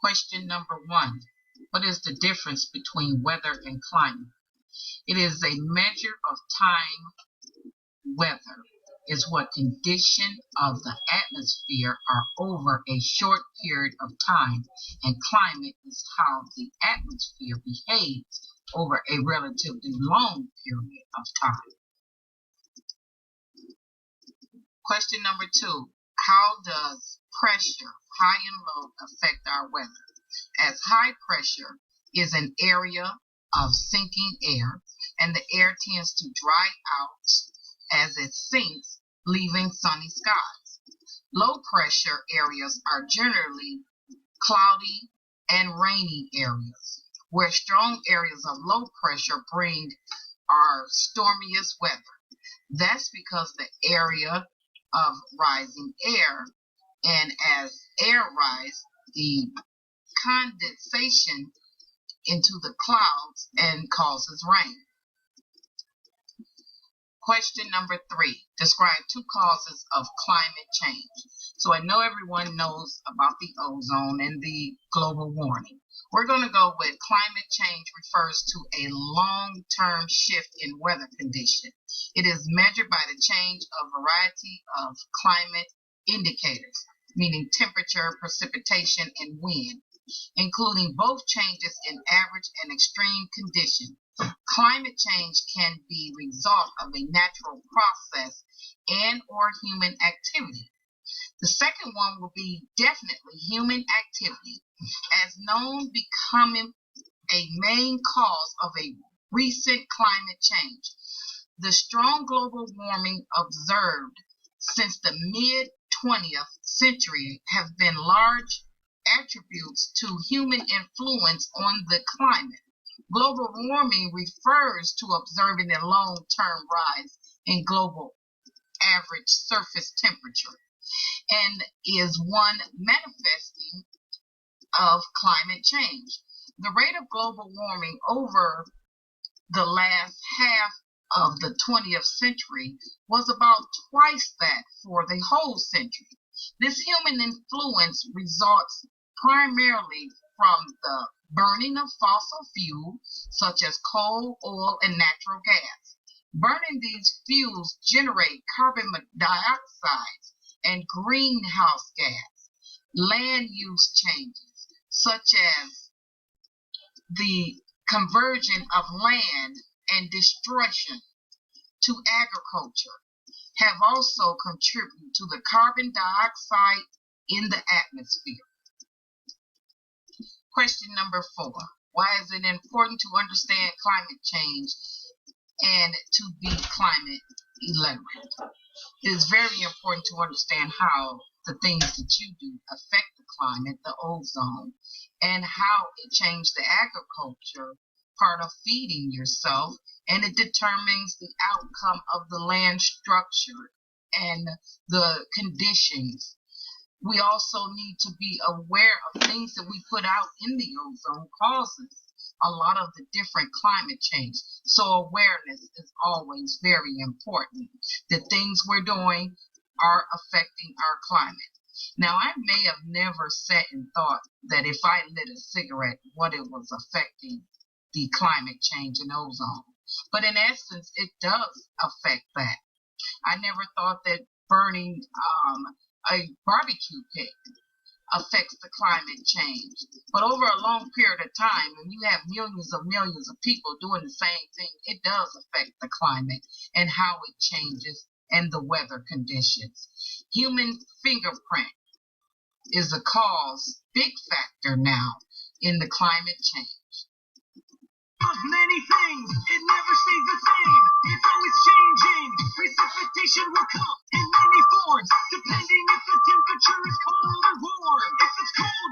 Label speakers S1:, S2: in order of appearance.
S1: Question number 1. What is the difference between weather and climate? It is a measure of time. Weather is what conditions of the atmosphere are over a short period of time, and climate is how the atmosphere behaves over a relatively long period of time. Question number 2. How does pressure, high and low, affect our weather? As high pressure is an area of sinking air, and the air tends to dry out as it sinks, leaving sunny skies. Low pressure areas are generally cloudy and rainy areas, where strong areas of low pressure bring our stormiest weather. That's because the area of rising air, and as air rises, the condensation into the clouds and causes rain. Question number 3. Describe 2 causes of climate change. So I know everyone knows about the ozone and the global warming. We're going to go with climate change refers to a long-term shift in weather conditions. It is measured by the change of variety of climate indicators, meaning temperature, precipitation, and wind, including both changes in average and extreme conditions. Climate change can be the result of a natural process and or human activity. The second one will be definitely human activity, as known becoming a main cause of a recent climate change. The strong global warming observed since the mid-20th century have been large attributes to human influence on the climate. Global warming refers to observing a long-term rise in global average surface temperature and is one manifesting of climate change. The rate of global warming over the last half of the 20th century was about twice that for the whole century. This human influence results primarily from the burning of fossil fuels such as coal, oil, and natural gas. Burning these fuels generate carbon dioxide and greenhouse gas. Land use changes, such as the conversion of land and destruction to agriculture, have also contributed to the carbon dioxide in the atmosphere. Question number 4. Why is it important to understand climate change and to be climate illiterate? It is very important to understand how the things that you do affect the climate, the ozone, and how it changed the agriculture part of feeding yourself, and it determines the outcome of the land structure and the conditions. We also need to be aware of things that we put out in the ozone causes a lot of the different climate change. So awareness is always very important. The things we're doing are affecting our climate. Now, I may have never sat and thought that if I lit a cigarette, what it was affecting the climate change and ozone. But in essence, it does affect that. I never thought that burning a barbecue pit affects the climate change. But over a long period of time, when you have millions of people doing the same thing, it does affect the climate and how it changes and the weather conditions. Human fingerprint is a cause, big factor now in the climate change.
S2: Many things, it never stays the same. It's always changing. Precipitation will come in many forms, depending if the temperature is cold or warm. If it's cold,